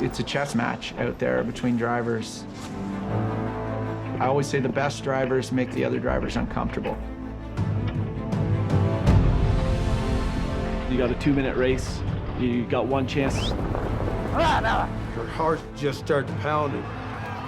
It's a chess match out there between drivers. I always say the best drivers make the other drivers uncomfortable. You got a 2-minute race. You got one chance. Your heart just starts pounding.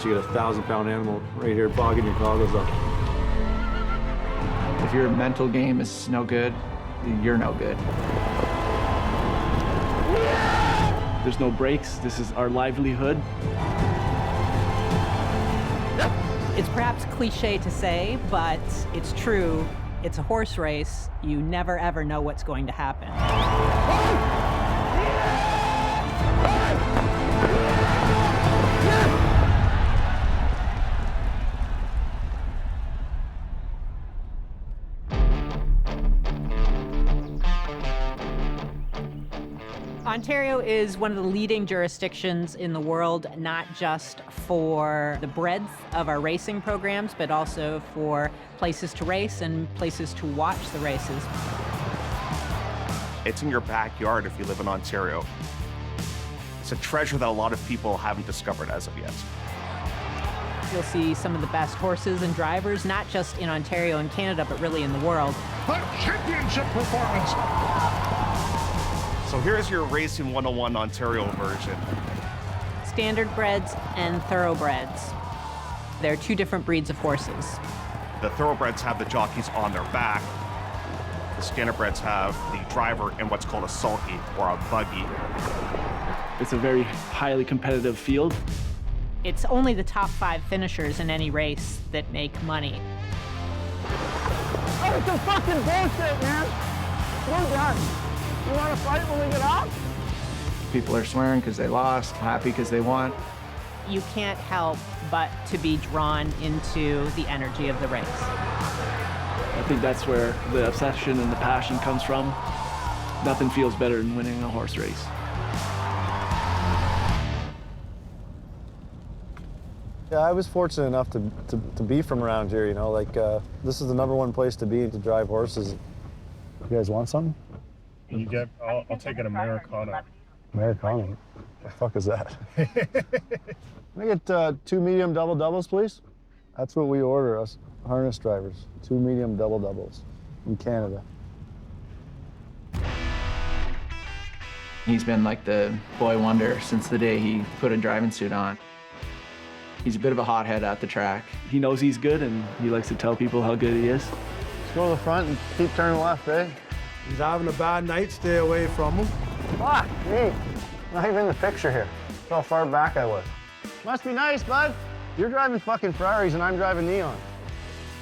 So you got a 1,000-pound animal right here bogging your goggles up. If your mental game is no good, you're no good. There's no breaks. This is our livelihood. It's perhaps cliche to say, but it's true. It's a horse race. You never, ever know what's going to happen. Ontario is one of the leading jurisdictions in the world, not just for the breadth of our racing programs, but also for places to race and places to watch the races. It's in your backyard if you live in Ontario. It's a treasure that a lot of people haven't discovered as of yet. You'll see some of the best horses and drivers, not just in Ontario and Canada, but really in the world. The championship performance. So here's your Racing 101 Ontario version. Standard breds and thoroughbreds. They're two different breeds of horses. The thoroughbreds have the jockeys on their back. The standardbreds have the driver in what's called a sulky or a buggy. It's a very highly competitive field. It's only the top 5 finishers in any race that make money. Oh, it's a fucking bullshit, man. We're done. You want to fight when we get off? People are swearing because they lost, happy because they won. You can't help but to be drawn into the energy of the race. I think that's where the obsession and the passion comes from. Nothing feels better than winning a horse race. Yeah, I was fortunate enough to be from around here, you know, like, this is the #1 place to be to drive horses. You guys want something? Can you get, I'll take an Americano. Americano? The fuck is that? Can I get 2 medium double-doubles, please? That's what we order, us harness drivers. 2 medium double-doubles in Canada. He's been like the boy wonder since the day he put a driving suit on. He's a bit of a hothead at the track. He knows he's good, and he likes to tell people how good he is. Let's go to the front and keep turning left, eh? He's having a bad night, stay away from him. Fuck me. Not even in the picture here. That's how far back I was. Must be nice, bud. You're driving fucking Ferraris and I'm driving Neon.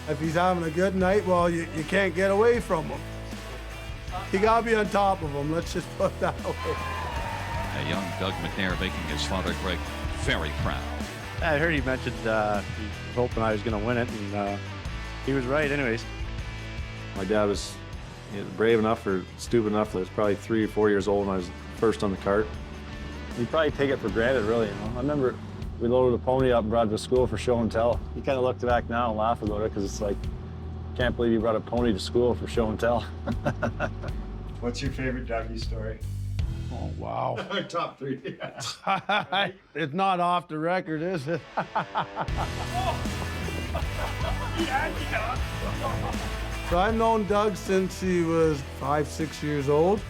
If he's having a good night, well, you can't get away from him. You gotta be on top of him, let's just put it that way. A young Doug McNair making his father, Greg, very proud. I heard he mentioned he was hoping I was going to win it, and he was right anyways. My dad was brave enough or stupid enough that I was probably 3 or 4 years old when I was first on the cart. You probably take it for granted, really, you know. I remember we loaded a pony up and brought it to school for show and tell. You kind of look back now and laugh about it because it's like, can't believe you brought a pony to school for show and tell. What's your favorite Dougie story? Oh, wow. Top 3. It's not off the record, is it? So I've known Doug since he was 5, 6 years old.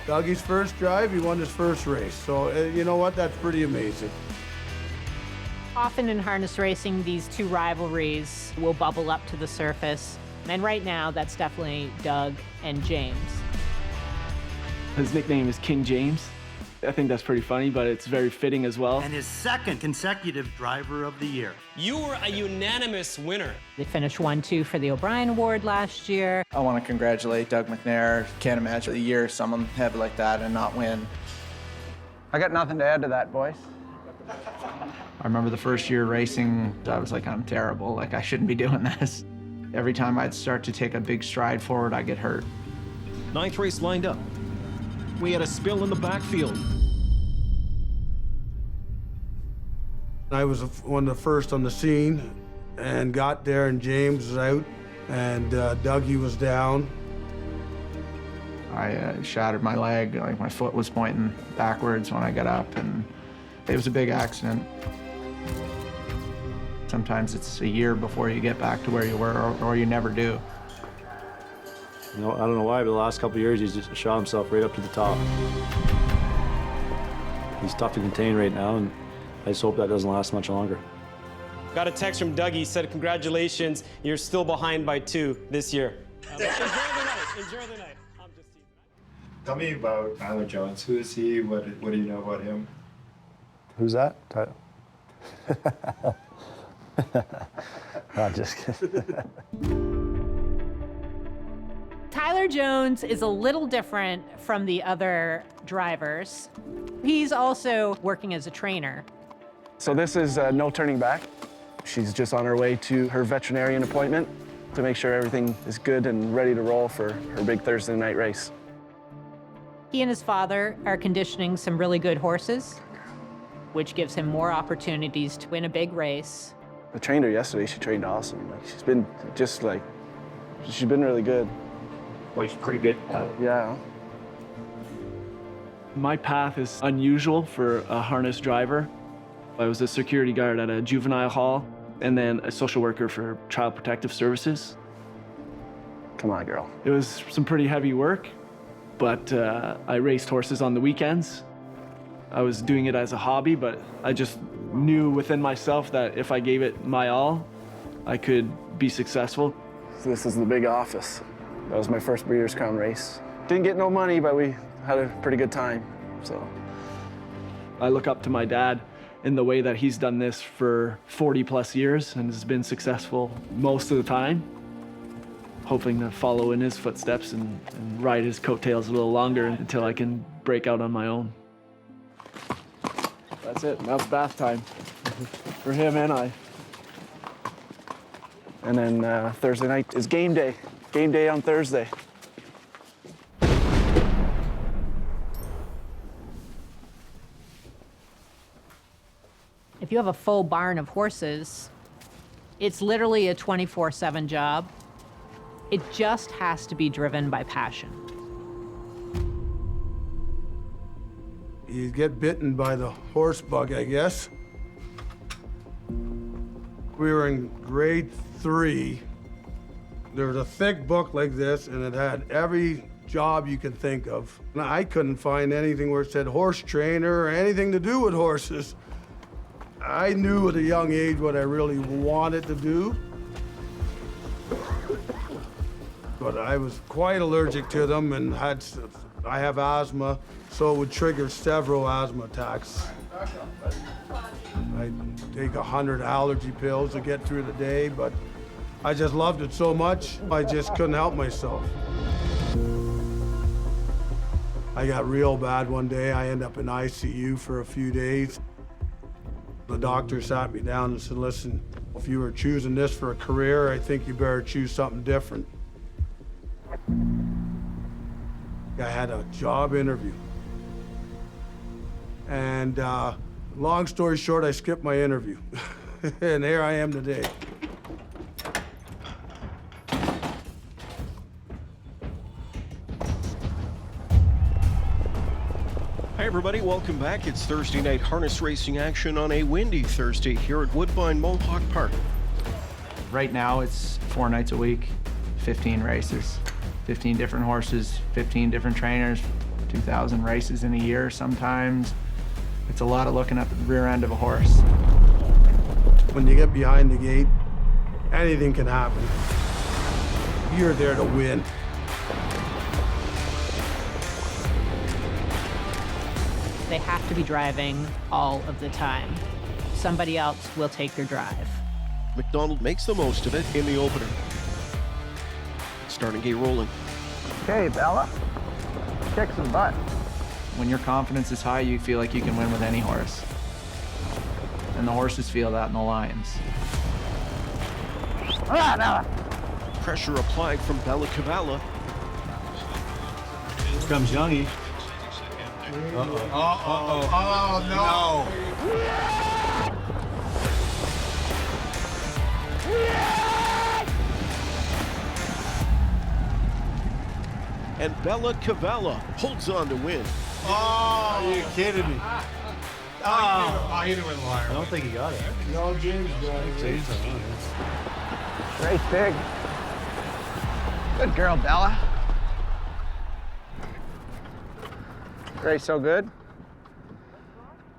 Dougie's first drive, he won his first race. So you know what, that's pretty amazing. Often in harness racing, these two rivalries will bubble up to the surface. And right now, that's definitely Doug and James. His nickname is King James. I think that's pretty funny, but it's very fitting as well. And his second consecutive Driver of the Year. You were a unanimous winner. They finished 1-2 for the O'Brien Award last year. I want to congratulate Doug McNair. Can't imagine the year someone heavy like that and not win. I got nothing to add to that, boys. I remember the first year racing, I was like, I'm terrible. Like, I shouldn't be doing this. Every time I'd start to take a big stride forward, I'd get hurt. 9th race lined up. We had a spill in the backfield. I was one of the first on the scene and got there, and James was out and Dougie was down. I shattered my leg, like my foot was pointing backwards when I got up, and It was a big accident. Sometimes it's a year before you get back to where you were, or you never do. You know, I don't know why, but the last couple of years, he's just shot himself right up to the top. He's tough to contain right now, and I just hope that doesn't last much longer. Got a text from Dougie, said, congratulations, you're still behind by 2 this year. Enjoy the night, enjoy the night. I'm just teasing. Tell me about Tyler Jones. Who is he? What do you know about him? Who's that? I'm just kidding. Tyler Jones is a little different from the other drivers. He's also working as a trainer. So this is no turning back. She's just on her way to her veterinarian appointment to make sure everything is good and ready to roll for her big Thursday night race. He and his father are conditioning some really good horses, which gives him more opportunities to win a big race. I trained her yesterday. She trained awesome. She's been she's been really good. Well, he's pretty good. Yeah. My path is unusual for a harness driver. I was a security guard at a juvenile hall and then a social worker for Child Protective Services. Come on, girl. It was some pretty heavy work, but I raced horses on the weekends. I was doing it as a hobby, but I just knew within myself that if I gave it my all, I could be successful. So this is the big office. That was my first Breeders' Crown race. Didn't get no money, but we had a pretty good time, so. I look up to my dad in the way that he's done this for 40 plus years and has been successful most of the time. Hoping to follow in his footsteps and ride his coattails a little longer until I can break out on my own. That's it, now it's bath time for him and I. And then Thursday night is game day. Game day on Thursday. If you have a full barn of horses, it's literally a 24/7 job. It just has to be driven by passion. You get bitten by the horse bug, I guess. We were in grade 3. There was a thick book like this, and it had every job you can think of. And I couldn't find anything where it said horse trainer or anything to do with horses. I knew at a young age what I really wanted to do, but I was quite allergic to them and I have asthma, so it would trigger several asthma attacks. I'd take 100 allergy pills to get through the day, but I just loved it so much, I just couldn't help myself. I got real bad one day. I ended up in ICU for a few days. The doctor sat me down and said, listen, if you were choosing this for a career, I think you better choose something different. I had a job interview. And long story short, I skipped my interview. And here I am today. Hi everybody, welcome back. It's Thursday night harness racing action on a windy Thursday here at Woodbine Mohawk Park. Right now it's 4 nights a week, 15 races, 15 different horses, 15 different trainers, 2,000 races in a year sometimes. It's a lot of looking at the rear end of a horse. When you get behind the gate, anything can happen. You're there to win. They have to be driving all of the time. Somebody else will take your drive. MacDonald makes the most of it in the opener. Starting gate rolling. Okay, Bella, kick some butt. When your confidence is high, you feel like you can win with any horse. And the horses feel that in the lines. Pressure applied from Bella Cavala. Here comes Youngie. Oh, no. And Bella Cavala holds on to win. Oh, are you kidding me? Oh, he didn't win the wire. I don't think he got it. No, James got it. Great big. Good girl, Bella. Grace, so good.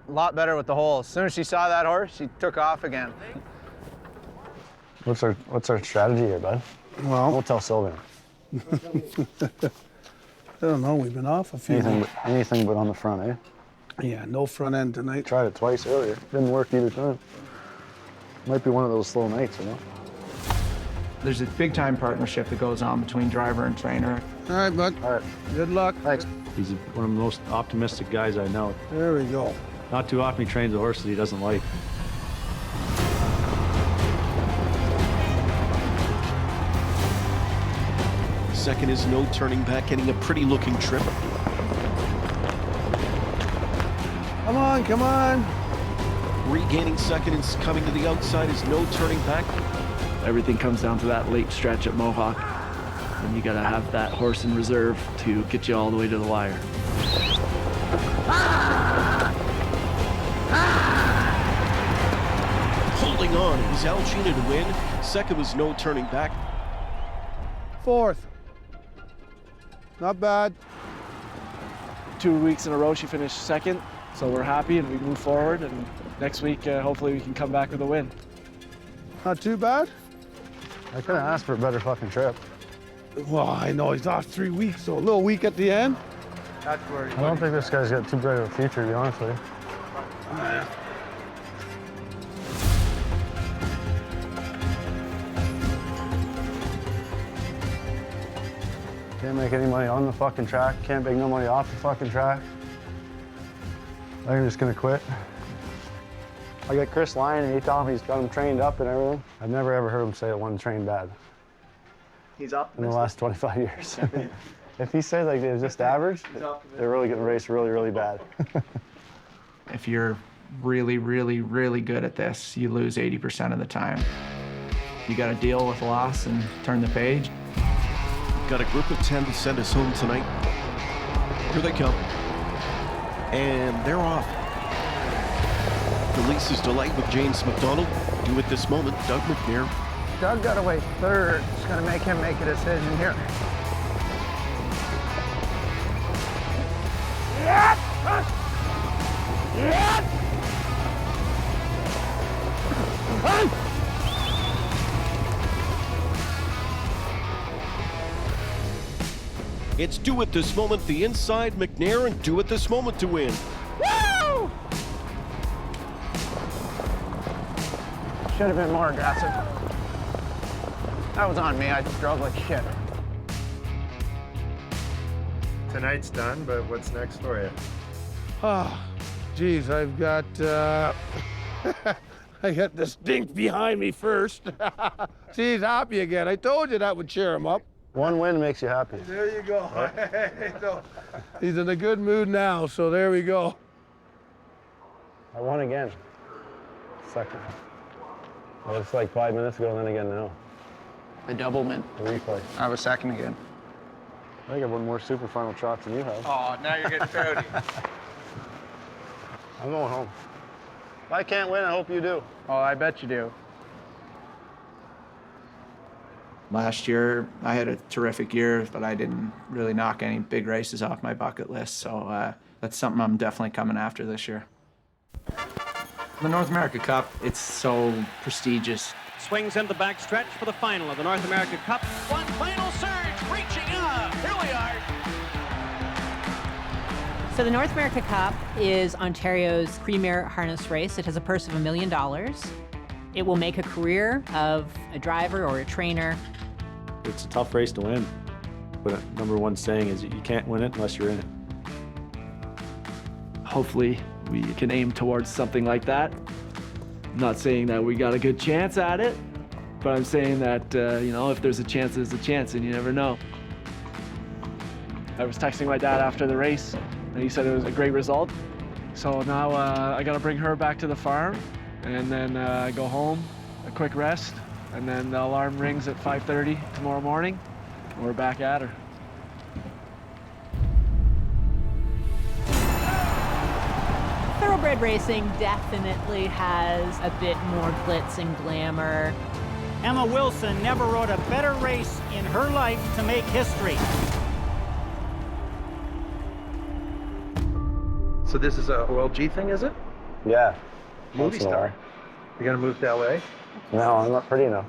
A lot better with the hole. As soon as she saw that horse, she took off again. What's our strategy here, bud? Well, We'll tell Sylvan. I don't know. We've been off a few. Anything but on the front, eh? Yeah, no front end tonight. Tried it twice earlier. Didn't work either time. Might be one of those slow nights, you know? There's a big time partnership that goes on between driver and trainer. All right, bud. All right. Good luck. Thanks. He's one of the most optimistic guys I know. There we go. Not too often he trains a horse that he doesn't like. Second is No Turning Back, getting a pretty looking trip. Come on, come on. Regaining second and coming to the outside is No Turning Back. Everything comes down to that late stretch at Mohawk. And you gotta have that horse in reserve to get you all the way to the wire. Holding on, it was Algina to win. Second was No Turning Back. Fourth. Not bad. 2 weeks in a row she finished second, so we're happy and we move forward, and next week hopefully we can come back with a win. Not too bad. I couldn't ask for a better fucking trip. Well, I know he's off 3 weeks, so a little weak at the end. That's where I don't think this guy's got too bright of a future, to be honest with you. Can't make any money on the fucking track. Can't make no money off the fucking track. I think I'm just gonna quit. I got Chris Lyon and he told me he's got him trained up and everything. I've never ever heard him say that one trained bad He's up in the last 25 years. If he says like they're just average, they're really getting raced really, really bad. If you're really, really, really good at this, you lose 80% of the time. You got to deal with loss and turn the page. Got a group of 10 to send us home tonight. Here they come. And they're off. Delisa's Delight with James MacDonald. Due at this moment, Doug McNair. Doug got away third. It's going to make him make a decision here. Yes! Yes! It's due at this moment, the inside McNair, and due at this moment to win. Woo! Should have been more aggressive. That was on me. I drove like shit. Tonight's done, but what's next for you? Ah, geez, I've got, I got the stink behind me first. See, he's happy again. I told you that would cheer him up. One win makes you happy. There you go. So, he's in a good mood now, so there we go. I won again. Second. Well, it's like 5 minutes ago and then again now. The doublemint. The replay. I was second again. I think I won more super final shots than you have. Oh, now you're getting pouty. I'm going home. If I can't win, I hope you do. Oh, I bet you do. Last year, I had a terrific year, but I didn't really knock any big races off my bucket list, so that's something I'm definitely coming after this year. The North America Cup, it's so prestigious. Swings into the back stretch for the final of the North America Cup. One final surge, reaching up. Here we are. So the North America Cup is Ontario's premier harness race. It has a purse of $1 million. It will make a career of a driver or a trainer. It's a tough race to win, but number one saying is that you can't win it unless you're in it. Hopefully we can aim towards something like that. I'm not saying that we got a good chance at it, but I'm saying that, you know, if there's a chance, there's a chance, and you never know. I was texting my dad after the race, and he said it was a great result. So now I got to bring her back to the farm, and then go home, a quick rest, and then the alarm rings at 5:30 tomorrow morning, and we're back at her. Thoroughbred thoroughbred racing definitely has a bit more glitz and glamour. Emma Wilson never rode a better race in her life to make history. So this is a OLG thing, is it? Yeah. Movie star. You gonna move to LA? No, I'm not pretty enough.